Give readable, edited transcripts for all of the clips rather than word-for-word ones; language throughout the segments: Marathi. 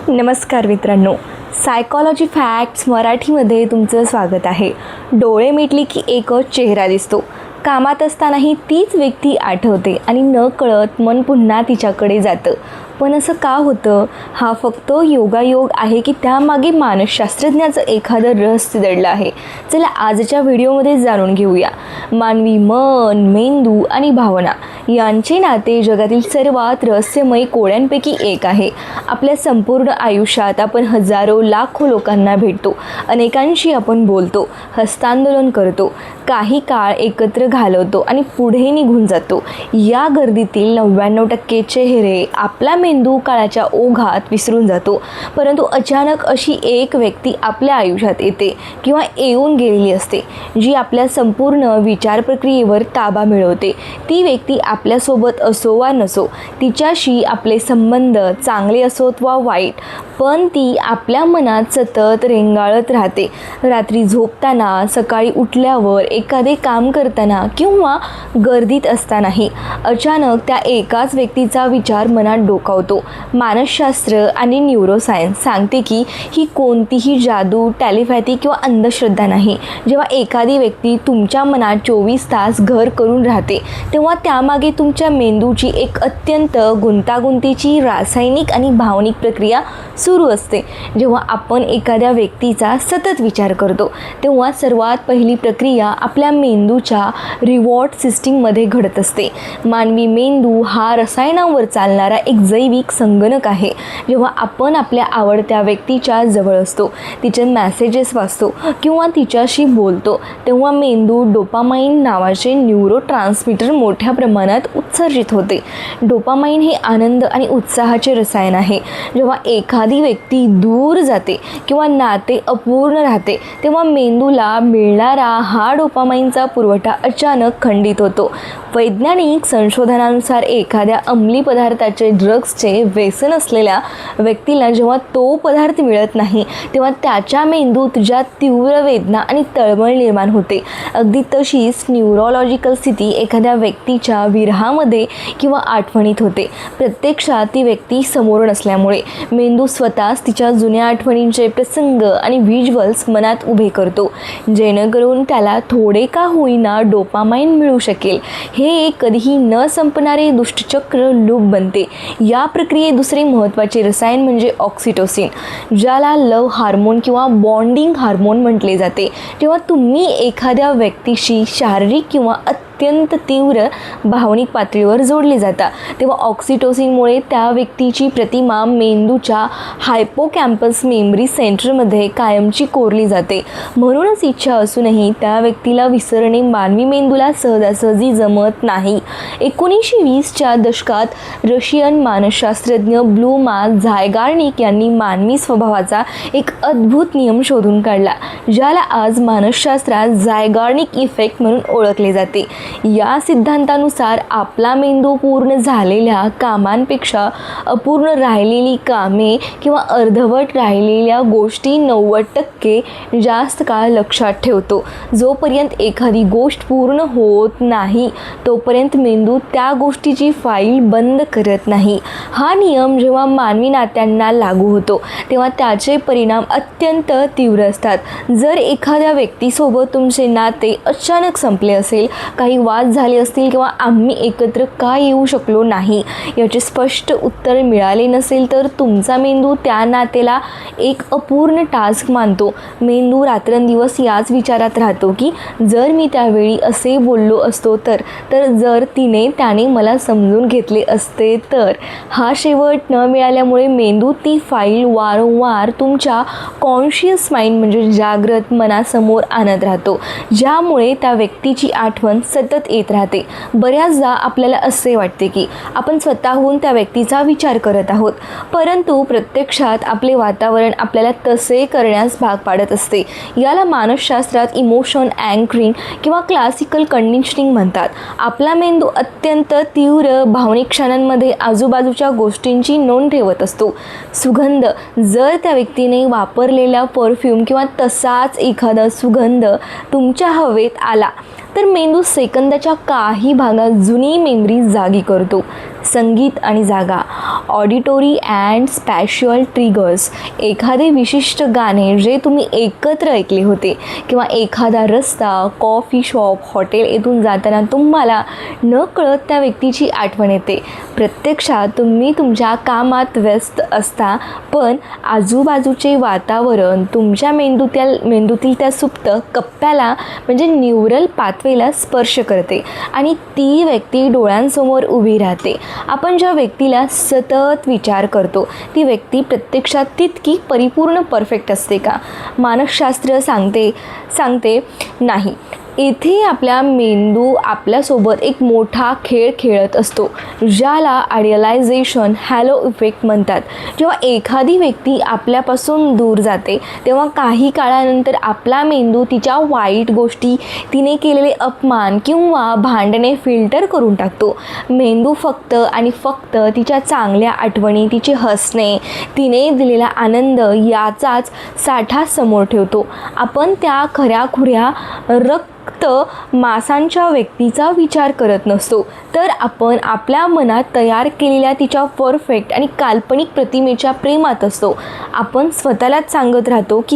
नमस्कार मित्रांनो, सायकॉलॉजी फॅक्ट्स मराठीमध्ये तुमचं स्वागत आहे. डोळे मिटली की एकच चेहरा दिसतो. कामात असतानाही तीच व्यक्ती आठवते आणि नकळत मन पुन्हा तिच्याकडे जातं. पण असं का होतं? हा फक्त योगायोग आहे की त्यामागे मानसशास्त्रज्ञाचं एखादं रहस्य दडलं आहे? चला आजच्या व्हिडिओमध्ये जाणून घेऊया. मानवी मन, मेंदू आणि भावना यांचे नाते जगातील सर्वात रहस्यमय कोड्यांपैकी एक आहे. आपल्या संपूर्ण आयुष्यात आपण हजारो लाखो लोकांना भेटतो, अनेकांशी आपण बोलतो, हस्तांदोलन करतो, काही काळ एकत्र घालवतो आणि पुढे निघून जातो. या गर्दीतील 99% चेहरे आपला मेंदू काळाच्या ओघात विसरून जातो. परंतु अचानक अशी एक व्यक्ती आपल्या आयुष्यात येते किंवा येऊन गेलेली असते, जी आपल्या संपूर्ण विचार प्रक्रियेवर ताबा मिळवते. ती व्यक्ती आपल्यासोबत असो वा नसो, तिच्याशी आपले संबंध चांगले असोत वा वाईट, पण ती आपल्या मनात सतत रेंगाळत राहते. रात्री झोपताना, सकाळी उठल्यावर, एखादे काम करताना किंवा गर्दीत असतानाही अचानक त्या एकाच व्यक्तीचा विचार मनात डोकावतो. मानसशास्त्र आणि न्यूरोसायन्स सांगते की ही कोणतीही जादू, टेलिपॅथी किंवा अंधश्रद्धा नाही. जेव्हा एखादी व्यक्ती तुमच्या मनात 24 तास घर करून राहते, तेव्हा त्यामागे तुमच्या मेंदूची एक अत्यंत गुंतागुंतीची रासायनिक आणि भावनिक प्रक्रिया सुरू असते. जेव्हा आपण एखाद्या व्यक्तीचा सतत विचार करतो, तेव्हा सर्वात पहिली प्रक्रिया आपल्या मेंदूच्या रिवॉर्ड सिस्टीममध्ये घडत असते. मानवी मेंदू हा रसायनांवर चालणारा एक जैविक संगणक आहे. जेव्हा आपण आपल्या आवडत्या व्यक्तीच्या जवळ असतो, तिचे मेसेजेस वाचतो किंवा तिच्याशी बोलतो, तेव्हा मेंदू डोपामाइन नावाचे न्यूरोट्रान्समीटर मोठ्या प्रमाणात उत्सर्जित होते. डोपामाइन हे आनंद आणि उत्साहाचे रसायन आहे. जेव्हा एखादी व्यक्ती दूर जाते किंवा नाते अपूर्ण राहते, तेव्हा मेंदूला मिळणारा हा डोपामाइनचा पुरवठा अचानक खंडित होतो. वैज्ञानिक संशोधनानुसार एखाद्या अंमली पदार्थाचे, ड्रग्सचे व्यसन असलेल्या व्यक्तीला जेव्हा तो पदार्थ मिळत नाही, तेव्हा त्याच्या मेंदूत ज्या तीव्र वेदना आणि तळमळ निर्माण होते, अगदी तशीच न्यूरोलॉजिकल स्थिती एखाद्या व्यक्तीच्या विरहामध्ये किंवा आठवणीत होते. प्रत्यक्षात ती व्यक्ती समोर नसल्यामुळे मेंदू स्वतःच तिच्या जुन्या आठवणींचे प्रसंग आणि व्हिज्युअल्स मनात उभे करतो, जेणेकरून त्याला थोडे का होईना डोपामाइन मिळू शकेल. हे एक कधीही न संपणारे दुष्टचक्र लूप बनते. या प्रक्रियेत दुसरे महत्त्वाचे रसायन म्हणजे ऑक्सिटोसिन, ज्याला लव्ह हार्मोन किंवा बॉन्डिंग हार्मोन म्हटले जाते. जेव्हा तुम्ही एखाद्या व्यक्तीशी शारीरिक किंवा अत्यंत तीव्र भावनिक पातळीवर जोडले जाता, तेव्हा ऑक्सिटोसिनमुळे त्या व्यक्तीची प्रतिमा मेंदूच्या हायपोकॅम्पस मेमरी सेंटरमध्ये कायमची कोरली जाते. म्हणूनच इच्छा असूनही त्या व्यक्तीला विसरणे मानवी मेंदूला सहजासहजी जमत नाही. 1920च्या दशकात रशियन मानसशास्त्रज्ञ ब्लूमा झायगार्निक यांनी मानवी स्वभावाचा एक अद्भुत नियम शोधून काढला, ज्याला आज मानसशास्त्रात झायगार्निक इफेक्ट म्हणून ओळखले जाते. या सिद्धांतानुसार आपला मेंदू पूर्ण झालेल्या कामांपेक्षा अपूर्ण राहिलेली कामे किंवा अर्धवट राहिलेल्या गोष्टी 90% जास्त काळ लक्षात ठेवतो. जोपर्यंत एखादी गोष्ट पूर्ण होत नाही, तोपर्यंत मेंदू त्या गोष्टीची फाईल बंद करत नाही. हा नियम जेव्हा मानवी नात्यांना लागू होतो, तेव्हा त्याचे परिणाम अत्यंत तीव्र असतात. जर एखाद्या व्यक्तीसोबत तुमचे नाते अचानक संपले असेल, काही वाद झाले असतील किंवा आम्ही एकत्र का येऊ शकलो नाही याचे स्पष्ट उत्तर मिळाले नसेल, तर तुमचा मेंदू त्या नात्याला एक अपूर्ण टास्क मानतो. मेंदू रात्रंदिवस याच विचारात राहतो की जर मी त्यावेळी असे बोललो असतो तर जर त्याने मला समजून घेतले असते तर. हा शेवट न मिळाल्यामुळे मेंदू ती फाईल वारंवार तुमच्या कॉन्शियस माइंड म्हणजे जागृत मनासमोर आणत राहतो, ज्यामुळे त्या व्यक्तीची आठवण सतत येत राहते. बऱ्याचदा आपल्याला असे वाटते की आपण स्वतःहून त्या व्यक्तीचा विचार करत आहोत, परंतु प्रत्यक्षात आपले वातावरण आपल्याला तसे करण्यास भाग पाडत असते. याला मानसशास्त्रात इमोशन अँकरिंग किंवा क्लासिकल कंडिशनिंग म्हणतात. आपला मेंदू अत्यंत तीव्र भावनिक क्षणांमध्ये आजूबाजूच्या गोष्टींची नोंद ठेवत असतो. सुगंध, जर त्या व्यक्तीने वापरलेला परफ्यूम किंवा तसाच एखादा सुगंध तुमच्या हवेत आला, तर मेंदू सेकंदाच्या काही भागात जुनी मेमरी जागी करतो. संगीत आणि जागा, ऑडिटोरी अँड स्पॅशियल ट्रिगर्स, एखादे विशिष्ट गाणे जे तुम्ही एकत्र ऐकले होते किंवा एखादा रस्ता, कॉफी शॉप, हॉटेल येथून जाताना तुम्हाला न कळत त्या व्यक्तीची आठवण येते. प्रत्यक्षात तुम्ही तुमच्या कामात व्यस्त असता, पण आजूबाजूचे वातावरण तुमच्या मेंदूतील त्या सुप्त कप्प्याला म्हणजे न्यूरल पाथवेला स्पर्श करते आणि ती व्यक्ती डोळ्यांसमोर उभी राहते. आपण ज्या व्यक्तीला सतत विचार करतो ती व्यक्ती प्रत्यक्षात तितकी परिपूर्ण परफेक्ट असते का? मानसशास्त्र सांगते नाही. इथे आपला मेंदू आपल्यासोबत एक मोठा खेळ खेळत असतो, ज्याला आयडियलायझेशन हॅलो इफेक्ट म्हणतात. जेव्हा एखादी व्यक्ती आपल्यापासून दूर जाते तेव्हा काही काळानंतर आपला मेंदू तिच्या वाईट गोष्टी, तिने केलेले अपमान किंवा भांडणे फिल्टर करून टाकतो. मेंदू फक्त आणि फक्त तिच्या चांगल्या आठवणी, तिचे हसणे, तिने दिलेला आनंद याचाच साठा समोर ठेवतो. आपण त्या खऱ्याखुऱ्या मांसाच्या व्यक्तीचा विचार करत नसतो, तर आपण आपल्या मनात तयार केलेल्या तिच्या परफेक्ट आणि काल्पनिक प्रतिमेच्या प्रेमात असतो. आपण स्वतःलाच सांगत राहतो की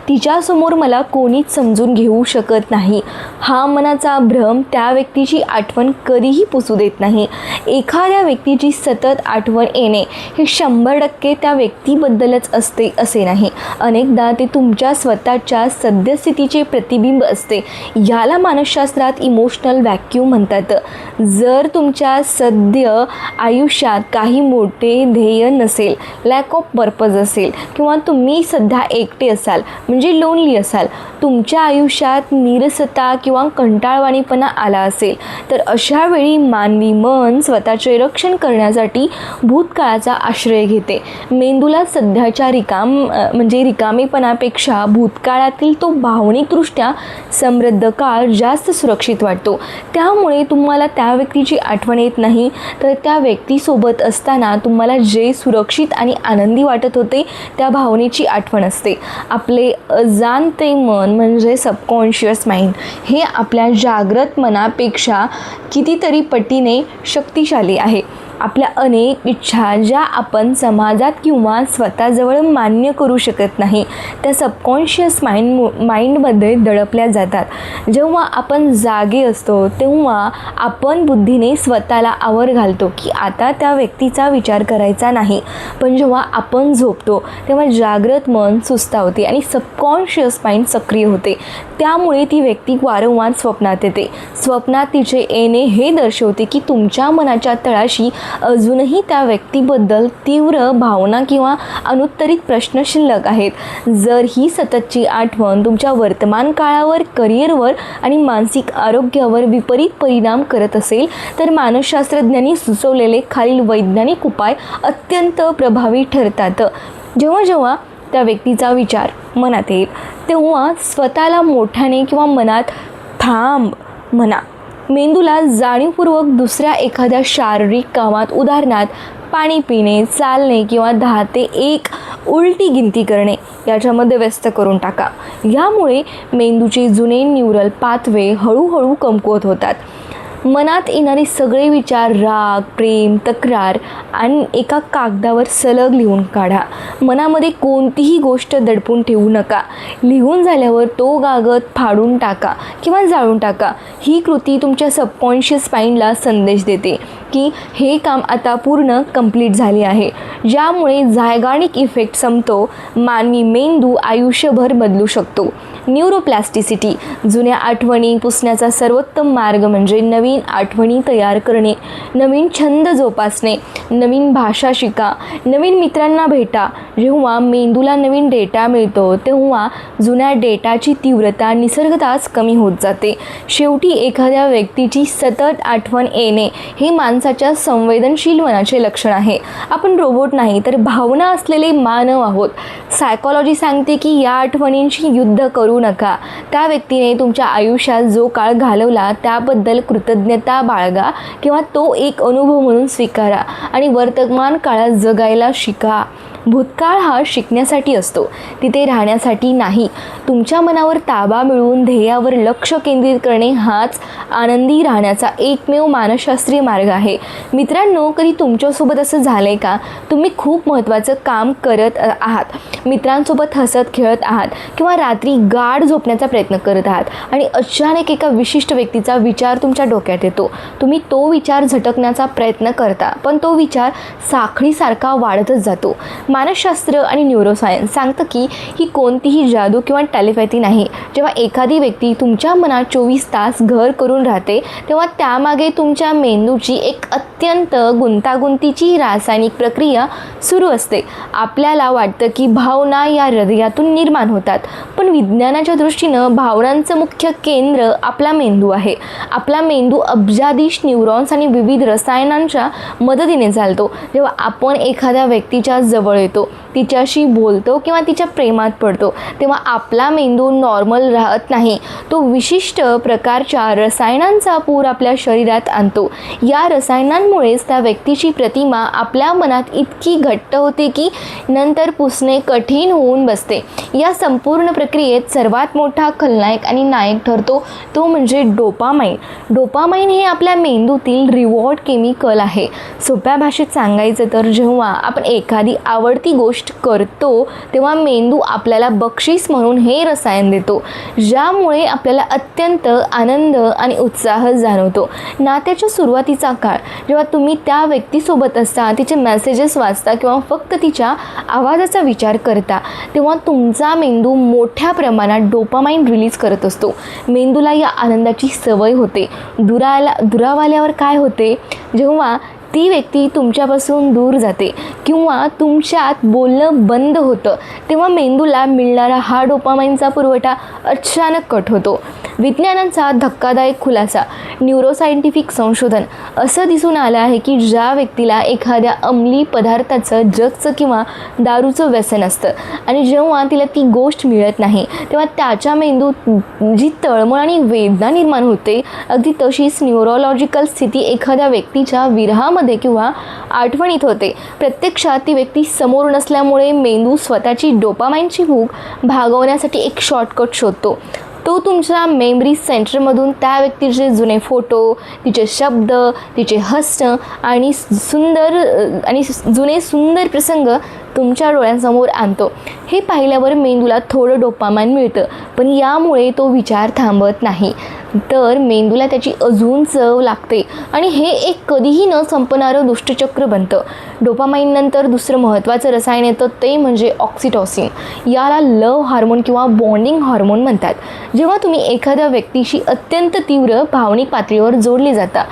तिच्यासमोर मला कोणीच समजून घेऊ शकत नाही. हा मनाचा भ्रम त्या व्यक्तीची आठवण कधीही पुसू देत नाही. एखाद्या व्यक्तीची सतत आठवण येणे हे 100% त्या व्यक्तीबद्दलच असते असे नाही. अनेकदा ते तुमच्या स्वतःच्या सद्यस्थितीचे प्रतिबिंब असते. याला मानसशास्त्रात इमोशनल व्हॅक्यूम म्हणतात. जर तुमच्या सद्य आयुष्यात काही मोठे ध्येय नसेल, लॅक ऑफ पर्पज असेल किंवा तुम्ही सध्या एकटे असाल म्हणजे लोनली असाल, तुमच्या आयुष्यात नीरसता किंवा कंटाळवाणीपणा आला असेल, तर अशा वेळी मानवी मन स्वतःचे रक्षण करण्यासाठी भूतकाळाचा आश्रय घेते. मेंदूला सध्याच्या रिकामेपणापेक्षा भूतकाळातील तो भावनिकदृष्ट्या समृद्ध काळ जास्त सुरक्षित वाटतो. त्यामुळे तुम्हाला त्या व्यक्तीची आठवण येत नाही, तर त्या व्यक्तीसोबत असताना तुम्हाला जे सुरक्षित आणि आनंदी वाटत होते त्या भावनेची आठवण असते. आपले अजाणते मन म्हणजे सबकॉन्शियस माइंड हे आपल्या जागृत मनापेक्षा कितीतरी पटीने शक्तिशाली आहे. आपल्या अनेक इच्छा ज्या आपण समाजात किंवा स्वतःजवळ मान्य करू शकत नाही, त्या सबकॉन्शियस माइंडमध्ये दडपल्या जातात. जेव्हा आपण जागे असतो तेव्हा आपण बुद्धीने स्वतःला आवर घालतो की आता त्या व्यक्तीचा विचार करायचा नाही, पण जेव्हा आपण झोपतो तेव्हा जागृत मन सुस्तावते आणि सबकॉन्शियस माइंड सक्रिय होते. त्यामुळे ती व्यक्ती वारंवार स्वप्नात येते. स्वप्नात तिचे येणे हे दर्शवते की तुमच्या मनाच्या तळाशी अजूनही त्या व्यक्तीबद्दल तीव्र भावना किंवा अनुत्तरित प्रश्न शिल्लक आहेत. जर ही सततची आठवण तुमच्या वर्तमान काळावर, करिअरवर आणि मानसिक आरोग्यावर विपरीत परिणाम करत असेल, तर मानसशास्त्रज्ञांनी सुचवलेले खालील वैज्ञानिक उपाय अत्यंत प्रभावी ठरतात. जेव्हा त्या व्यक्तीचा विचार मनात येईल तेव्हा स्वतःला मोठ्याने किंवा मनात थांब म्हणा. मेंदूला जाणीवपूर्वक दुसऱ्या एखाद्या शारीरिक कामात, उदाहरणार्थ पाणी पिणे, चालणे किंवा 10 ते 1 उलटी गिनती करणे याच्यामध्ये व्यस्त करून टाका. यामुळे मेंदूचे जुने न्यूरल पाथवे हळूहळू कमकुवत होतात. मनात येणारे सगळे विचार, राग, प्रेम, तक्रार आणि एका कागदावर सलग लिहून काढा. मनामध्ये कोणतीही गोष्ट दडपून ठेवू नका. लिहून झाल्यावर तो कागद फाडून टाका किंवा जाळून टाका. ही कृती तुमच्या सबकॉन्शियस माइंडला संदेश देते की हे काम आता पूर्ण कंप्लीट झाले आहे, ज्यामुळे झायगार्निक इफेक्ट संपतो. मानवी मेंदू आयुष्यभर बदलू शकतो. न्यूरोप्लास्टिसिटी, जुन्या आठवणी पुसण्याचा सर्वोत्तम मार्ग म्हणजे नवीन आठवणी तयार करणे, नवीन छंद जोपासणे, नवीन भाषा शिका, नवीन मित्रांना भेटा. जेव्हा मेंदूला नवीन डेटा मिळतो तेव्हा जुन्या डेटाची तीव्रता निसर्गतःच कमी होत जाते. शेवटी एखाद्या व्यक्तीची सतत आठवण येणे हे माणसाच्या संवेदनशील मनाचे लक्षण आहे. आपण रोबोट नाही, तर भावना असलेले मानव आहोत. सायकॉलॉजी सांगते की या आठवणींशी युद्ध करू नका. त्या व्यक्तीने तुमच्या आयुष्यात जो काळ घालवला त्याबद्दल कृतज्ञता बाळगा किंवा तो एक अनुभव म्हणून स्वीकारा आणि वर्तमान काळात जगायला शिका. भूतकाळ हा शिकण्यासाठी असतो, तिथे राहण्यासाठी नाही. तुमच्या मनावर ताबा मिळवून ध्येयावर लक्ष केंद्रित करणे हाच आनंदी राहण्याचा एकमेव मानसशास्त्रीय मार्ग आहे. मित्रांनो, कधी तुमच्यासोबत असं झालं आहे का? तुम्ही खूप महत्त्वाचं काम करत आहात, मित्रांसोबत हसत खेळत आहात किंवा रात्री गाढ झोपण्याचा प्रयत्न करत आहात आणि अचानक एका विशिष्ट व्यक्तीचा विचार तुमच्या डोक्यात येतो. तुम्ही तो विचार झटकण्याचा प्रयत्न करता, पण तो विचार साखळीसारखा वाढतच जातो. मानसशास्त्र आणि न्यूरोसायन्स सांगतं की ही कोणतीही जादू किंवा टेलिपॅथी नाही. जेव्हा एखादी व्यक्ती तुमच्या मनात 24 तास घर करून राहते, तेव्हा त्यामागे तुमच्या मेंदूची एक अत्यंत गुंतागुंतीची रासायनिक प्रक्रिया सुरू असते. आपल्याला वाटतं की भावना या हृदयातून निर्माण होतात, पण विज्ञानाच्या दृष्टीनं भावनांचं मुख्य केंद्र आपला मेंदू आहे. आपला मेंदू अब्जाधीश न्यूरॉन्स आणि विविध रसायनांच्या मदतीने चालतो. जेव्हा आपण एखाद्या व्यक्तीच्या जवळ येतो, तिच्याशी बोलतो किंवा तिच्या प्रेमात पडतो, तेव्हा आपला मेंदू नॉर्मल राहत नाही. तो विशिष्ट प्रकारच्या रसायनांचा पूर आपल्या शरीरात आणतो. या रसायनांमुळेच त्या व्यक्तीची प्रतिमा आपल्या मनात इतकी घट्ट होते की नंतर पुसणे कठीण होऊन बसते. या संपूर्ण प्रक्रियेत सर्वात मोठा खलनायक आणि नायक ठरतो तो म्हणजे डोपामाइन. डोपामाइन हे आपल्या मेंदूतील रिवॉर्ड केमिकल आहे. सोप्या भाषेत सांगायचं तर जेव्हा आपण एखादी आवडती गोष्ट करतो, तेव्हा मेंदू आपल्याला बक्षीस म्हणून हे रसायन देतो, ज्यामुळे आपल्याला अत्यंत आनंद आणि उत्साह जाणवतो. नात्याच्या सुरुवातीचा काळ, जेव्हा तुम्ही त्या व्यक्तीसोबत असता, तिचे मेसेजेस वाचता किंवा फक्त तिच्या आवाजाचा विचार करता, तेव्हा तुमचा मेंदू मोठ्या प्रमाणात डोपामाइन रिलीज करत असतो. मेंदूला या आनंदाची सवय होते. दुरावाल्यावर काय होते? जेव्हा ती व्यक्ती तुमच्यापासून दूर जाते किंवा तुमच्यात बोलणं बंद होतं, तेव्हा मेंदूला मिळणारा हा डोपामाइनचा पुरवठा अचानक कट होतो. विज्ञानाचा धक्कादायक खुलासा, न्यूरोसायंटिफिक संशोधन असं दिसून आलं आहे की ज्या व्यक्तीला एखाद्या अंमली पदार्थाचं, ड्रग्जचं किंवा दारूचं व्यसन असतं आणि जेव्हा तिला ती गोष्ट मिळत नाही, तेव्हा त्याच्या मेंदूत जी तळमळ आणि वेदना निर्माण होते, अगदी तशीच न्यूरोलॉजिकल स्थिती एखाद्या व्यक्तीच्या विरहामध्ये किंवा आठवणीत होते. प्रत्यक्षात ती व्यक्ती समोर नसल्यामुळे मेंदू स्वतःची डोपामाइनची भूक भागवण्यासाठी एक शॉर्टकट शोधतो. तो तुमच्या मेमरी सेंटरमधून त्या व्यक्तीचे जुने फोटो, तिचे शब्द, तिचे हसणं आणि जुने सुंदर प्रसंग तुमच्या डोळ्यांसमोर आणतो. हे पाहिल्यावर मेंदूला थोडं डोपामाइन मिळतं, पण यामुळे तो विचार थांबत नाही, तर मेंदूला त्याची अजून चव लागते आणि हे एक कधीही न संपणारं दुष्टचक्र बनतं. डोपामाइन नंतर दुसरं महत्त्वाचं रसायन येतं, ते म्हणजे ऑक्सिटोसिन. याला लव हार्मोन किंवा बॉन्डिंग हार्मोन म्हणतात. जेव्हा तुम्ही एखाद्या व्यक्तीशी अत्यंत तीव्र भावनिक पातळीवर जोडले जाता,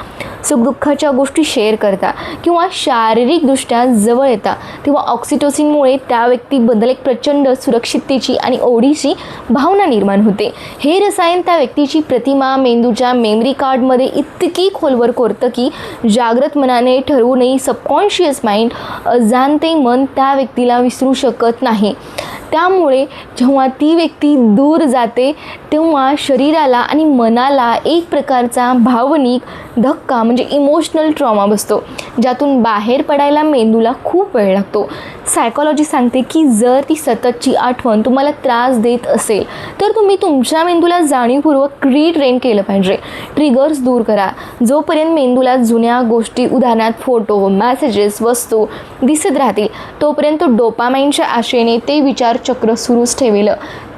सुखदुःखाच्या गोष्टी शेअर करता किंवा शारीरिकदृष्ट्या जवळ येता, तेव्हा ऑक्सिटोसिनमुळे त्या व्यक्तीबद्दल एक प्रचंड सुरक्षिततेची आणि ओढीची भावना निर्माण होते. हे रसायन त्या व्यक्तीची प्रतिमा मेंदूच्या मेमरी कार्डमध्ये इतकी खोलवर कोरतं की जागृत मनाने ठरवूनही सबकॉन्शियस माइंड, अजाणते मन त्या व्यक्तीला विसरू शकत नाही. त्यामुळे जेव्हा ती व्यक्ती दूर जाते, तेव्हा शरीराला आणि मनाला एक प्रकारचा भावनिक धक्का म्हणजे इमोशनल ट्रॉमा बसतो, ज्यातून बाहेर पडायला मेंदूला खूप वेळ लागतो. सायकॉलॉजी सांगते की जर ती सततची आठवण तुम्हाला त्रास देत असेल, तर तुम्ही तुमच्या मेंदूला जाणीवपूर्वक रिट्रेन केलं पाहिजे. ट्रिगर्स दूर करा. जोपर्यंत मेंदूला जुन्या गोष्टी, उदाहरणार्थ फोटो, मेसेजेस, वस्तू दिसत राहतील, तोपर्यंत डोपामाइनच्या आशेने ते विचार चक्र सुरूच ठेवेल.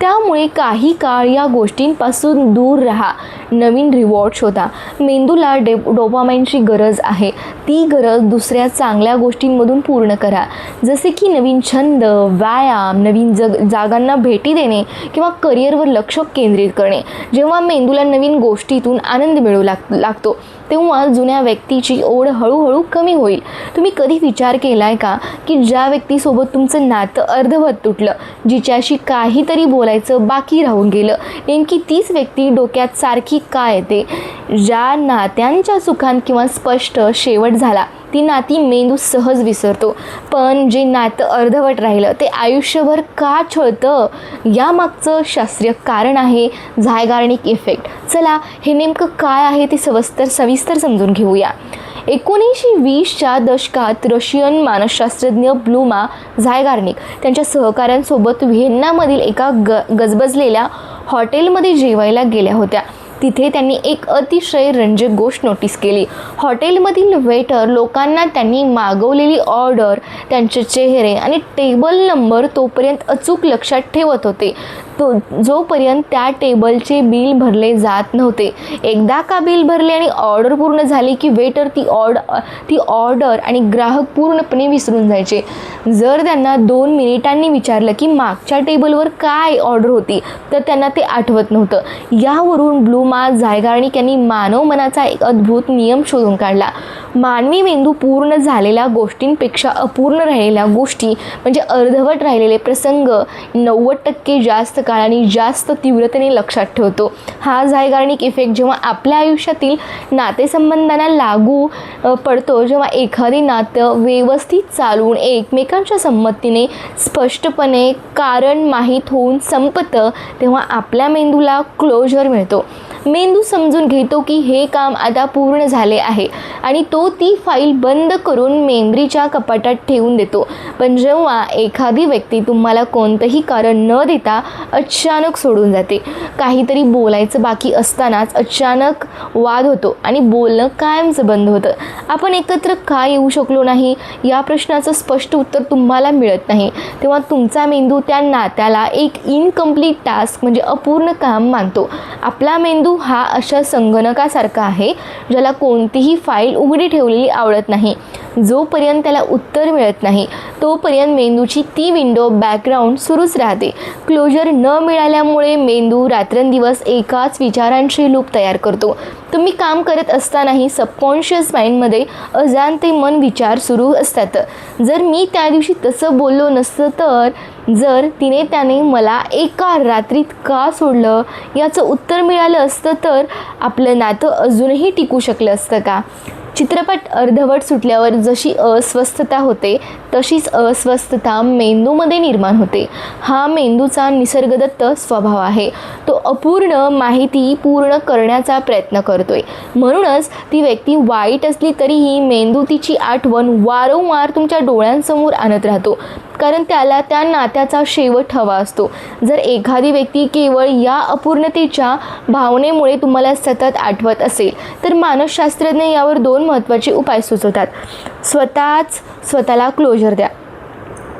त्यामुळे काही काळ या गोष्टींपासून दूर राहा. नवीन रिवॉर्ड शोधा. मेंदूला डोपामाइनची गरज आहे. ती गरज दुसऱ्या चांगल्या गोष्टींमधून पूर्ण करा, जसे की नवीन छंद, व्यायाम, नवीन जागांना भेटी देणे किंवा करिअरवर लक्ष केंद्रित करणे. जेव्हा मेंदूला नवीन गोष्टीतून आनंद मिळू लागतो, तेव्हा जुन्या व्यक्तीची ओढ हळूहळू कमी होईल. तुम्ही कधी विचार केलाय का की ज्या व्यक्तीसोबत तुमचं नातं अर्धवट तुटलं, जिच्याशी काहीतरी बोलायचं बाकी राहून गेलं, नेमकी तीच व्यक्ती डोक्यात सारखी का येते? ज्या नात्यांच्या सुखांत किंवा स्पष्ट शेवट झाला, ती नाती मेंदू सहज विसरतो, पण जे नातं अर्धवट राहिलं ते आयुष्यभर का छळतं? यामागचं शास्त्रीय कारण आहे झायगार्निक इफेक्ट. चला, हे नेमकं काय आहे ते सविस्तर समजून घेऊया. 1920च्या दशकात रशियन मानसशास्त्रज्ञ ब्लूमा झायगार्निक त्यांच्या सहकाऱ्यांसोबत व्हिएन्नामधील एका गजबजलेल्या हॉटेलमध्ये जेवायला गेल्या होत्या. तिथे त्यांनी एक अतिशय रंजक गोष्ट नोटीस केली. हॉटेलमधील वेटर लोकांना त्यांनी मागवलेली ऑर्डर, त्यांचे चेहरे आणि टेबल नंबर तोपर्यंत अचूक लक्षात ठेवत होते जोपर्यंत त्या टेबलचे बिल भरले जात नव्हते. एकदा का बिल भरले आणि ऑर्डर पूर्ण झाली की वेटर ती ऑर्डर आणि ग्राहक पूर्णपणे विसरून जायचे. जर त्यांना 2 मिनिटांनी विचारलं की मागच्या टेबलवर काय ऑर्डर होती तर त्यांना ते आठवत नव्हतं. यावरून ब्लूमा झायगार्निक यांनी मानव मनाचा एक अद्भुत नियम शोधून काढला. मानवी मेंदू पूर्ण झालेल्या गोष्टींपेक्षा अपूर्ण राहिलेल्या गोष्टी म्हणजे अर्धवट राहिलेले प्रसंग 90% जास्त काळ आणि जास्त तीव्रतेने लक्षात ठेवतो. हा झायगार्निक इफेक्ट जेव्हा आपल्या आयुष्यातील नातेसंबंधांना लागू पडतो, जेव्हा एखादे नातं व्यवस्थित चालून एकमेकांच्या संमतीने स्पष्टपणे कारण माहीत होऊन संपतं, तेव्हा आपल्या मेंदूला क्लोजर मिळतो. मेंदू समजून घेतो की हे काम आता पूर्ण झाले आहे आणि तो ती फाईल बंद करून मेमरीच्या कपाटात ठेवून देतो. पण जेव्हा एखादी व्यक्ती तुम्हाला कोणतंही कारण न देता अचानक सोडून जाते, काहीतरी बोलायचं बाकी असतानाच अचानक वाद होतो आणि बोलणं कायमचं बंद होतं. आपण एकत्र का येऊ शकलो नाही या प्रश्नाचं स्पष्ट उत्तर तुम्हाला मिळत नाही, तेव्हा तुमचा मेंदू त्या नात्याला एक इनकम्प्लीट टास्क म्हणजे अपूर्ण काम मानतो. आपला मेंदू हा अशा संगणकासारखा आहे ज्याला कोणतीही फाईल उघडी ठेवलेली आवडत नाही. जोपर्यंत त्याला उत्तर मिळत नाही तोपर्यंत मेंदूची ती विंडो बॅकग्राऊंड सुरूच राहते. क्लोजर न मिळाल्यामुळे मेंदू रात्रंदिवस एकाच विचारांची लूप तयार करतो. तुम्ही काम करत असतानाही सबकॉन्शियस माइंडमध्ये अजाणते मन विचार सुरू असतात. जर मी त्या दिवशी तसं बोललो नसतं तर, जर त्याने मला एका रात्रीत का सोडलं याचं उत्तर मिळालं असतं तर आपलं नातं अजूनही टिकू शकलं असतं का? चित्रपट अर्धवट सुटल्यावर जशी अस्वस्थता होते तशीच अस्वस्थता मेंदूमध्ये निर्माण होते. हा मेंदूचा निसर्गदत्त स्वभाव आहे. तो अपूर्ण माहिती पूर्ण करण्याचा प्रयत्न करतोय. म्हणूनच ती व्यक्ती वाईट असली तरीही मेंदू तिची आठवण वारंवार तुमच्या डोळ्यांसमोर आणत राहतो, कारण त्याला त्या नात्याचा शेवट हवा असतो. जर एखादी व्यक्ती केवळ या अपूर्णतेच्या भावनेमुळे तुम्हाला सतत आठवत असेल तर मानसशास्त्रज्ञ यावर 2 महत्त्वाचे उपाय सुचवतात. स्वतःला क्लोजर द्या.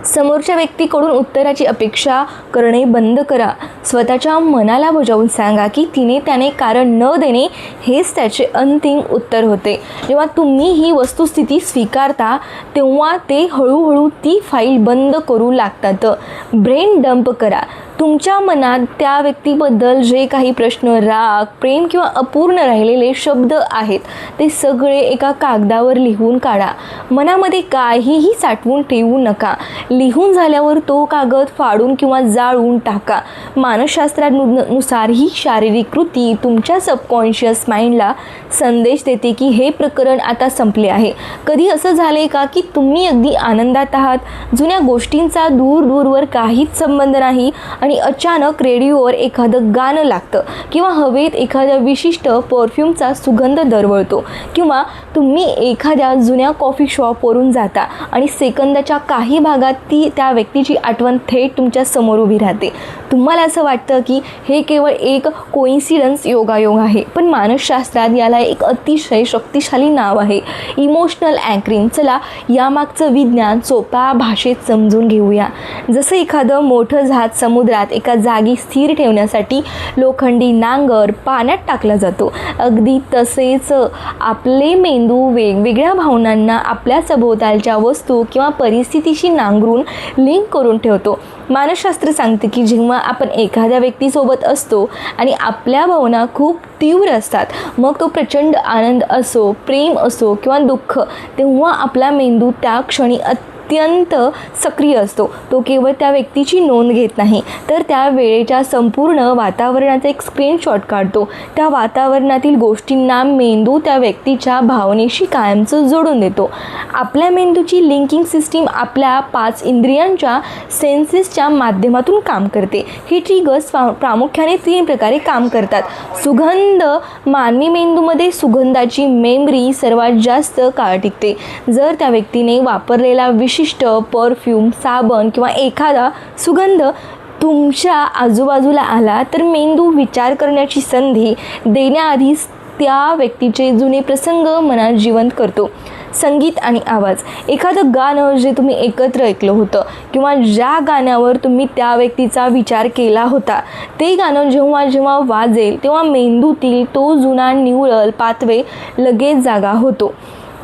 समोरच्या व्यक्तीकडून उत्तराची अपेक्षा करणे बंद करा. स्वतःच्या मनाला बजावून सांगा की त्याने कारण न देणे हेच त्याचे अंतिम उत्तर होते. जेव्हा तुम्ही ही वस्तुस्थिती स्वीकारता तेव्हा ते हळूहळू ती फाईल बंद करू लागतात. ब्रेन डंप करा. तुमच्या मनात त्या व्यक्तीबद्दल जे काही प्रश्न, राग, प्रेम किंवा अपूर्ण राहिलेले शब्द आहेत ते सगळे एका कागदावर लिहून काढा. मनामध्ये काहीही साठवून ठेवू नका. लिहून झाल्यावर तो कागद फाडून किंवा जाळून टाका. मानसशास्त्रानुसार ही शारीरिक कृती तुमच्या सबकॉन्शियस माइंडला संदेश देते की हे प्रकरण आता संपले आहे. कधी असं झाले का की तुम्ही अगदी आनंदात आहात, जुन्या गोष्टींचा दूरवर काहीच संबंध नाही आणि अचानक रेडिओवर एखादं गाणं लागतं किंवा हवेत एखाद्या विशिष्ट परफ्यूमचा सुगंध दरवळतो किंवा तुम्ही एखाद्या जुन्या कॉफी शॉपवरून जाता आणि सेकंदाच्या काही भागात त्या व्यक्तीची आठवण थेट तुमच्या समोर उभी राहते. तुम्हाला असं वाटतं की हे केवळ एक कोइन्सिडन्स, योगायोग आहे, पण मानसशास्त्रात याला एक अतिशय शक्तिशाली नाव आहे, इमोशनल अँकरिंग. चला यामागचं विज्ञान सोप्या भाषेत समजून घेऊया. जसं एखादं मोठं जहाज समुद्रात एका जागी स्थिर ठेवण्यासाठी लोखंडी नांगर पाण्यात टाकला जातो, अगदी तसेच आपले मेंदू वेगवेगळ्या भावनांना आपल्या सभोवतालच्या वस्तू किंवा परिस्थितीशी नांगरून लिंक करून ठेवतो. मानसशास्त्र सांगते की जेव्हा आपण एखाद्या व्यक्तीसोबत असतो आणि आपल्या भावना खूप तीव्र असतात, मग तो प्रचंड आनंद असो, प्रेम असो किंवा दुःख, तेव्हा आपला मेंदू त्या क्षणी अत्यंत सक्रिय असतो. तो केवळ त्या व्यक्तीची नोंद घेत नाही, तर त्या वेळेच्या संपूर्ण वातावरणाचा एक स्क्रीनशॉट काढतो. त्या वातावरणातील गोष्टींना मेंदू त्या व्यक्तीच्या भावनेशी कायमचं जोडून देतो. आपल्या मेंदूची लिंकिंग सिस्टीम आपल्या 5 इंद्रियांच्या सेन्सेसच्या माध्यमातून काम करते. ही ट्रिगर्स प्रामुख्याने 3 प्रकारे काम करतात. सुगंध. मानवी मेंदूमध्ये सुगंधाची मेमरी सर्वात जास्त काळ टिकते. जर त्या व्यक्तीने वापरलेला विशिष्ट परफ्यूम, साबण किंवा एखादा सुगंध तुमच्या आजूबाजूला आला तर मेंदू विचार करण्याची संधी देण्याआधीच त्या व्यक्तीचे जुने प्रसंग मनात जिवंत करतो. संगीत आणि आवाज. एखादं गाणं जे तुम्ही एकत्र ऐकलं होतं किंवा ज्या गाण्यावर तुम्ही त्या व्यक्तीचा विचार केला होता, ते गाणं जेव्हा जेव्हा वाजेल तेव्हा मेंदूतील तो जुना न्यूरल पाथवे लगेच जागा होतो.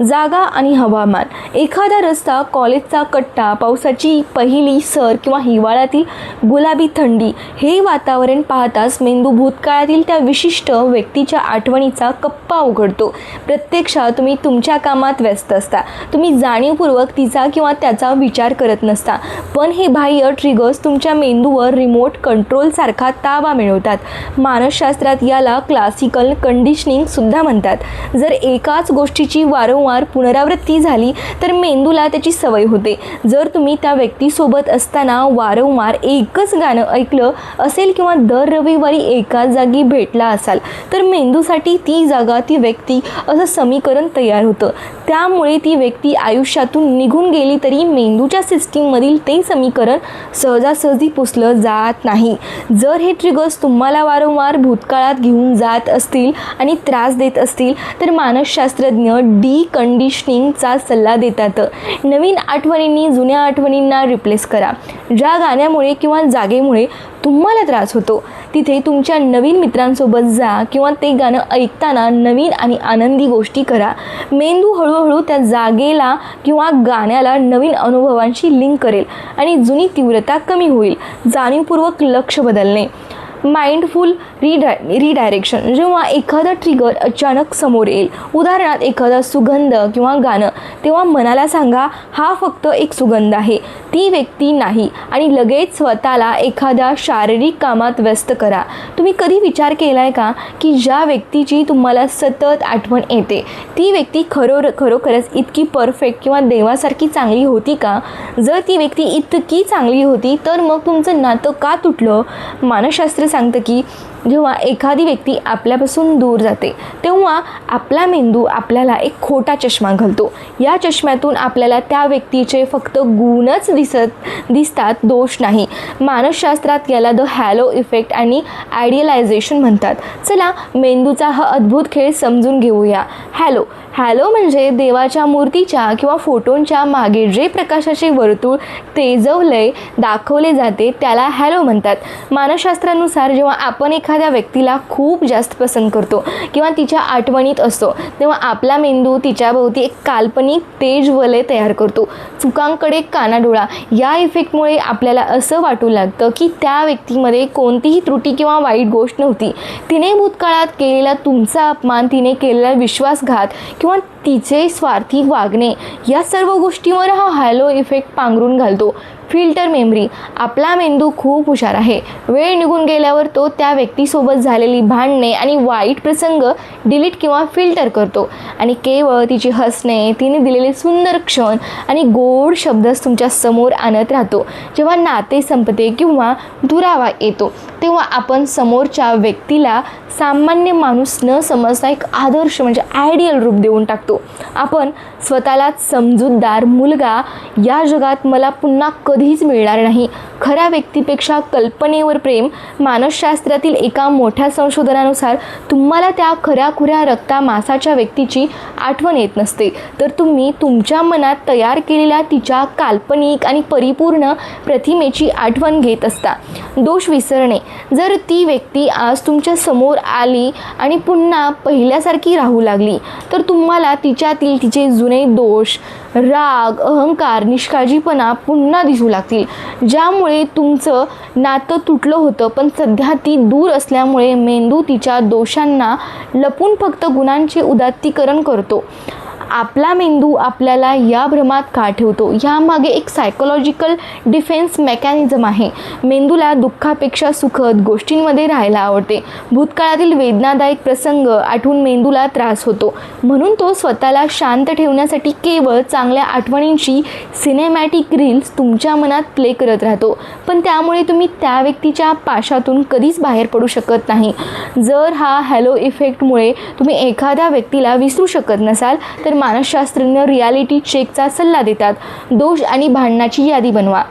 जागा आणि हवामान. एखादा रस्ता, कॉलेजचा कट्टा, पावसाची पहिली सर किंवा हिवाळ्यातील गुलाबी थंडी हे वातावरण पाहताच मेंदू भूतकाळातील त्या विशिष्ट व्यक्तीच्या आठवणीचा कप्पा उघडतो. प्रत्यक्षात तुम्ही तुमच्या कामात व्यस्त असता, तुम्ही जाणीवपूर्वक तिचा किंवा त्याचा विचार करत नसता, पण हे बाह्य ट्रिगर्स तुमच्या मेंदूवर रिमोट कंट्रोलसारखा ताबा मिळवतात. मानसशास्त्रात याला क्लासिकल कंडिशनिंग सुद्धा म्हणतात. जर एकाच गोष्टीची वारंवार पुनरावृत्ती झाली तर मेंदूला त्याची सवय होते. जर तुम्ही त्या व्यक्तीसोबत असताना वारंवार एकच गाणं ऐकलं असेल किंवा दर रविवारी एकाच जागी भेटला असाल तर मेंदूसाठी ती जागा, ती व्यक्ती असं समीकरण तयार होतं. त्यामुळे ती व्यक्ती आयुष्यातून निघून गेली तरी मेंदूच्या सिस्टीममधील ते समीकरण सहजासहजी पुसलं जात नाही. जर हे ट्रिगर्स तुम्हाला वारंवार भूतकाळात घेऊन जात असतील आणि त्रास देत असतील तर मानसशास्त्रज्ञ कंडिशनिंगचा सल्ला देतात. नवीन आठवणींनी जुन्या आठवणींना रिप्लेस करा. ज्या गाण्यामुळे किंवा जागेमुळे तुम्हाला त्रास होतो तिथे तुमच्या नवीन मित्रांसोबत जा किंवा ते गाणं ऐकताना नवीन आणि आनंदी गोष्टी करा. मेंदू हळूहळू त्या जागेला किंवा गाण्याला नवीन अनुभवांशी लिंक करेल आणि जुनी तीव्रता कमी होईल. जाणीवपूर्वक लक्ष बदलणे. Mindful redirection. जेव्हा एखादा ट्रिगर अचानक समोर येईल, उदाहरणार्थ एखादा सुगंध किंवा गाणं, तेव्हा मनाला सांगा हा फक्त एक सुगंध आहे, ती व्यक्ती नाही, आणि लगेच स्वतःला एखाद्या शारीरिक कामात व्यस्त करा. तुम्ही कधी विचार केलाय का की ज्या व्यक्तीची तुम्हाला सतत आठवण येते ती व्यक्ती खरोखरच इतकी परफेक्ट किंवा देवासारखी चांगली होती का? जर ती व्यक्ती इतकी चांगली होती तर मग तुमचं नातं का तुटलं? मानसशास्त्र सांगतं की जेव्हा एखादी व्यक्ती आपल्यापासून दूर जाते तेव्हा आपला मेंदू आपल्याला एक खोटा चष्मा घालतो. या चष्म्यातून आपल्याला त्या व्यक्तीचे फक्त गुणच दिसतात, दोष नाही. मानसशास्त्रात याला द हॅलो इफेक्ट आणि आयडियलायझेशन म्हणतात. चला मेंदूचा हा अद्भुत खेळ समजून घेऊया. हॅलो म्हणजे देवाच्या मूर्तीच्या किंवा फोटोंच्या मागे जे प्रकाशाचे वर्तुळ तेजवलय दाखवले जाते त्याला हॅलो म्हणतात. मानसशास्त्रानुसार जेव्हा आपण एखाद्या व्यक्तीला खूप जास्त पसंत करतो किंवा तिच्या आठवणीत असतो तेव्हा आपला मेंदू तिच्याभोवती एक काल्पनिक तेजवलय तयार करतो. चुकांकडे कानाडोळा. या इफेक्टमुळे आपल्याला असं वाटू लागतं की त्या व्यक्तीमध्ये कोणतीही त्रुटी किंवा वाईट गोष्ट नव्हती. तिने भूतकाळात केलेला तुमचा अपमान, तिने केलेला विश्वासघात किंवा तिचे स्वार्थी वागणे या सर्व गोष्टींवर हा हॅलो इफेक्ट पांघरून घालतो. Filter memory. आपला मेंदू खूप हुशार आहे. वेळ निघून गेल्यावर तो त्या व्यक्तीसोबत झालेली भांडणे आणि वाईट प्रसंग डिलीट किंवा फिल्टर करतो आणि केवळ तिचे हसणे, तिने दिलेले सुंदर क्षण आणि गोड शब्दच तुमच्या समोर आणत राहतो. जेव्हा नाते संपते किंवा दुरावा येतो तेव्हा आपण समोरच्या व्यक्तीला सामान्य माणूस न समजता एक आदर्श म्हणजे आयडियल रूप देऊन टाकतो. आपण स्वतःलाच समजूतदार मुलगा, या जगात मला पुन्हा कधीच मिळणार नाही. खऱ्या व्यक्तीपेक्षा कल्पनेवर प्रेम. मानसशास्त्रातील एका मोठ्या संशोधनानुसार तुम्हाला त्या खऱ्याखुऱ्या रक्ता मांसाच्या व्यक्तीची आठवण येत नसते तर तुम्ही तुमच्या मनात तयार केलेल्या तिच्या काल्पनिक आणि परिपूर्ण प्रतिमेची आठवण घेत असता. दोष विसरणे. जर ती व्यक्ती आज तुमच्या समोर आली आणि पुन्हा पहिल्यासारखी राहू लागली तर तुम्हाला तिच्यातील तिचे जुने दोष, राग, अहंकार, निष्काळजीपणा पुन्हा दिसू लागतील. ज्यामुळे तुमचं नातं तुटलं होतं पण सध्या ती दूर असल्यामुळे मेंदू तिच्या दोषांना लपून फक्त गुणांचे उदात्तीकरण करतो. आपला मेंदू आपल्याला या भ्रमात का ठेवतो, यामागे एक सायकोलॉजिकल डिफेन्स मेकॅनिझम आहे. मेंदूला दुःखापेक्षा सुखद गोष्टींमध्ये राहायला आवडते. भूतकाळातील वेदनादायक प्रसंग आठवून मेंदूला त्रास होतो, म्हणून तो स्वतःला शांत ठेवण्यासाठी केवळ चांगल्या आठवणींची सिनेमॅटिक रील्स तुमच्या मनात प्ले करत राहतो. पण त्यामुळे तुम्ही त्या व्यक्तीच्या पाशातून कधीच बाहेर पडू शकत नाही. जर हा हॅलो इफेक्टमुळे तुम्ही एखाद्या व्यक्तीला विसरू शकत नसाल तर मानसशास्त्रज्ञ रियालिटी चेकचा सल्ला देतात. दोष आणि भांडणाची यादी बनवा.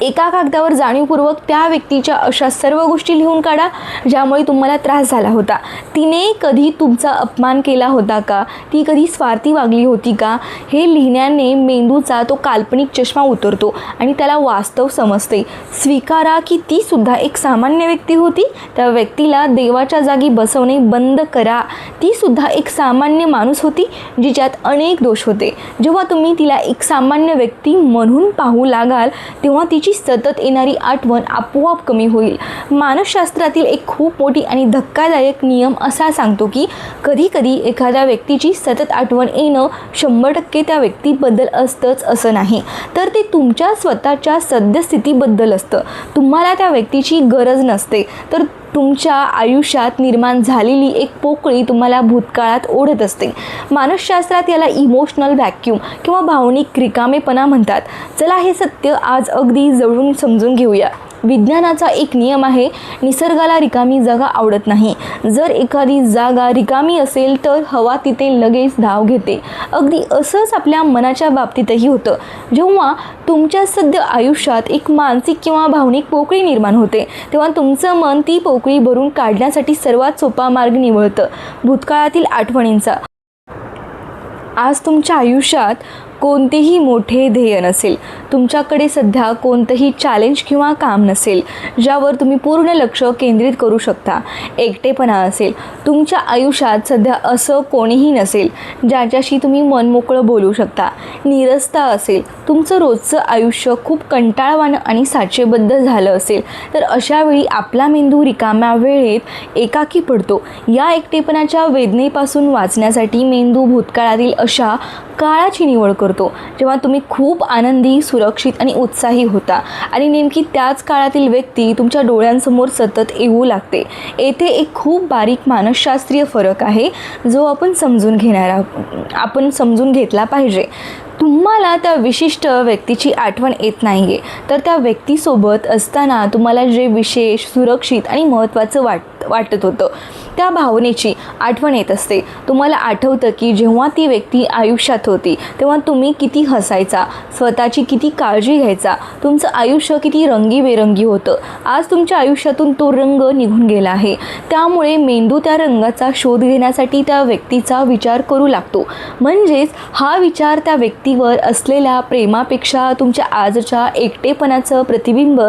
एका कागदावर जाणीवपूर्वक त्या व्यक्तीच्या अशा सर्व गोष्टी लिहून काढा ज्यामुळे तुम्हाला त्रास झाला होता. तिने कधी तुमचा अपमान केला होता का, ती कधी स्वार्थी वागली होती का. हे लिहिण्याने मेंदूचा तो काल्पनिक चष्मा उतरतो आणि त्याला वास्तव समजते. स्वीकारा की ती सुद्धा एक सामान्य व्यक्ती होती. त्या व्यक्तीला देवाच्या जागी बसवणे बंद करा. ती सुद्धा एक सामान्य माणूस होती जिच्यात अनेक दोष होते. जेव्हा तुम्ही तिला एक सामान्य व्यक्ती म्हणून पाहू लागाल तेव्हा तिची सतत येणारी आठवण आपोआप कमी होईल. मानसशास्त्रातील एक खूप मोठी आणि धक्कादायक नियम असा सांगतो की कधी कधी एखाद्या व्यक्तीची सतत आठवण येणं 100% त्या व्यक्तीबद्दल असतंच असं नाही, तर ते तुमच्या स्वतःच्या सद्यस्थितीबद्दल असतं. तुम्हाला त्या व्यक्तीची गरज नसते, तर तुमच्या आयुष्यात निर्माण झालेली एक पोकळी तुम्हाला भूतकाळात ओढत असते. मानसशास्त्रात याला इमोशनल व्हॅक्यूम किंवा भावनिक रिकामेपणा म्हणतात. चला हे सत्य आज अगदी जवळून समजून घेऊया. विज्ञानाचा एक नियम आहे, निसर्गाला रिकामी जागा आवडत नाही. जर एखादी जागा रिकामी असेल तर हवा तिथे लगेच धाव घेते. अगदी असंच आपल्या मनाच्या बाबतीतही होतं. जेव्हा तुमच्या सद्य आयुष्यात एक मानसिक किंवा भावनिक पोकळी निर्माण होते तेव्हा तुमचं मन ती पोकळी भरून काढण्यासाठी सर्वात सोपा मार्ग निवडतं, भूतकाळातील आठवणींचा. आज तुमच्या आयुष्यात कोणतेही मोठे ध्येय नसेल, तुमच्याकडे सध्या कोणतंही चॅलेंज किंवा काम नसेल ज्यावर तुम्ही पूर्ण लक्ष केंद्रित करू शकता. एकटेपणा असेल, तुमच्या आयुष्यात सध्या असं कोणीही नसेल ज्याच्याशी तुम्ही मनमोकळं बोलू शकता. नीरसता असेल, तुमचं रोजचं आयुष्य खूप कंटाळवाणं आणि साचेबद्ध झालं असेल, तर अशावेळी आपला मेंदू रिकाम्या वेळेत एकाकी पडतो. या एकटेपणाच्या वेदनेपासून वाचण्यासाठी मेंदू भूतकाळातील अशा काळाची निवड करतो जेव्हा तुम्ही खूप आनंदी, सुरक्षित आणि उत्साही होता आणि नेमकी त्याच काळातील व्यक्ती तुमच्या डोळ्यांसमोर सतत येऊ लागते. येथे एक खूप बारीक मानसशास्त्रीय फरक आहे जो आपण समजून घेतला पाहिजे. तुम्हाला त्या विशिष्ट व्यक्तीची आठवण येत नाही आहे, तर त्या व्यक्तीसोबत असताना तुम्हाला जे विशेष, सुरक्षित आणि महत्त्वाचं वाटत होतं त्या भावनेची आठवण येत असते. तुम्हाला आठवतं की जेव्हा ती व्यक्ती आयुष्यात होती तेव्हा तुम्ही किती हसायचा, स्वतःची किती काळजी घ्यायचा, तुमचं आयुष्य किती रंगीबेरंगी होतं. आज तुमच्या आयुष्यातून तो रंग निघून गेला आहे. त्यामुळे मेंदू त्या रंगाचा शोध घेण्यासाठी त्या व्यक्तीचा विचार करू लागतो. म्हणजेच हा विचार त्या व्यक्तीवर असलेल्या प्रेमापेक्षा तुमच्या आजच्या एकटेपणाचं प्रतिबिंब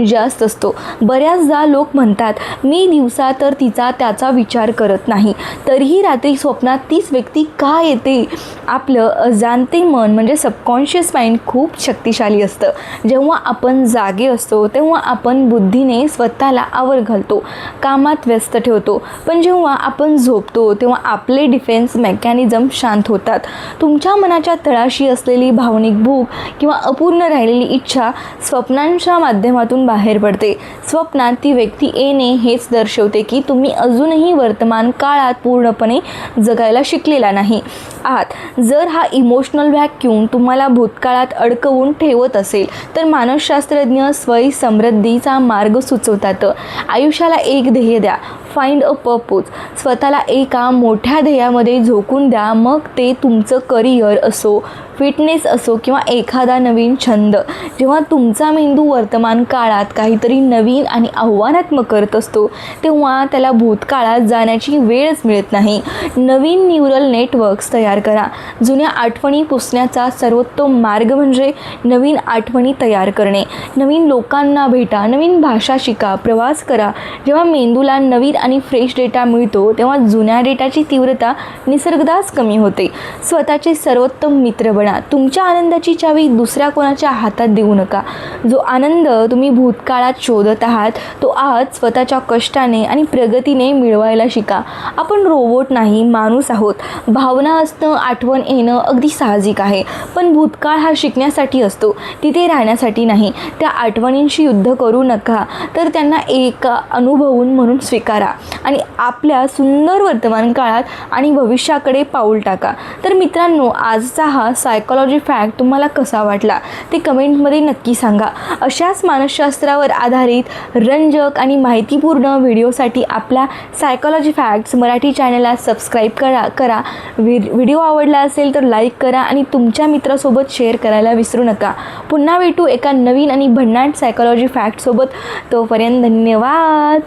जास्त असतो. बऱ्याचदा लोक म्हणतात, मी दिवसा तर त्याचा विचार करत नाही, तरीही रात्री स्वप्नात तीच व्यक्ती का येते. आपलं अजाणते मन म्हणजे सबकॉन्शियस माइंड खूप शक्तिशाली असतं. जेव्हा आपण जागे असतो तेव्हा आपण बुद्धीने स्वतःला आवर घालतो, कामात व्यस्त ठेवतो. पण जेव्हा आपण झोपतो तेव्हा आपले डिफेन्स मेकॅनिझम शांत होतात. तुमच्या मनाच्या तळाशी असलेली भावनिक भूक किंवा अपूर्ण राहिलेली इच्छा स्वप्नांच्या माध्यमातून बाहेर पडते. स्वप्नात ती व्यक्ती येणे हेच दर्शवते की तुम्ही अजूनही वर्तमान काळात पूर्णपणे जगायला शिकलेला नाही आहात. जर हा इमोशनल व्हॅक्यूम तुम्हाला भूतकाळात अडकवून ठेवत असेल तर मानसशास्त्रज्ञ स्वयं समृद्धीचा मार्ग सुचवतात. आयुष्याला एक ध्येय द्या, फाइंड अ पर्पज. स्वतःला एका मोठ्या ध्येयामध्ये झोकून द्या. मग ते तुमचं करिअर असो, फिटनेस असो किंवा एखादा नवीन छंद. जेव्हा तुमचा मेंदू वर्तमान काळात काहीतरी नवीन आणि आव्हानात्मक करत असतो तेव्हा त्याला भूतकाळात जाण्याची वेळच मिळत नाही. नवीन न्यूरल नेटवर्क्स तयार करा. जुन्या आठवणी पुसण्याचा सर्वोत्तम मार्ग म्हणजे नवीन आठवणी तयार करणे. नवीन लोकांना भेटा, नवीन भाषा शिका, प्रवास करा. जेव्हा मेंदूला नवीन आणि फ्रेश डेटा मिळतो तेव्हा जुन्या डेटाची तीव्रता निसर्गतःच कमी होते. स्वतःचे सर्वोत्तम मित्र बना. तुमच्या आनंदाची चावी दुसऱ्या कोणाच्या हातात देऊ नका. जो आनंद तुम्ही भूतकाळात शोधत आहात तो आज स्वतःच्या कष्टाने आणि प्रगतीने मिळवायला शिका. आपण रोबोट नाही, माणूस आहोत. भावना असणं, आठवण येणं अगदी साहजिक आहे, पण भूतकाळ हा शिकण्यासाठी असतो, तिथे राहण्यासाठी नाही. त्या आठवणींशी युद्ध करू नका, तर त्यांना एक अनुभवून म्हणून स्वीकारा आणि आपल्या सुंदर वर्तमान काळात आणि भविष्याकडे पाऊल टाका. तर मित्रांनो, आजचा हा सायकॉलॉजी फॅक्ट तुम्हाला कसा वाटला ते कमेंटमध्ये नक्की सांगा. अशाच मानसशास्त्रावर आधारित रंजक आणि माहितीपूर्ण व्हिडिओसाठी आपल्या सायकॉलॉजी फॅक्ट्स मराठी चॅनलला सबस्क्राईब करा. व्हिडिओ आवडला असेल तर लाईक करा आणि तुमच्या मित्रासोबत शेअर करायला विसरू नका. पुन्हा भेटू एका नवीन आणि भन्नाट सायकॉलॉजी फॅक्टसोबत. तोपर्यंत धन्यवाद.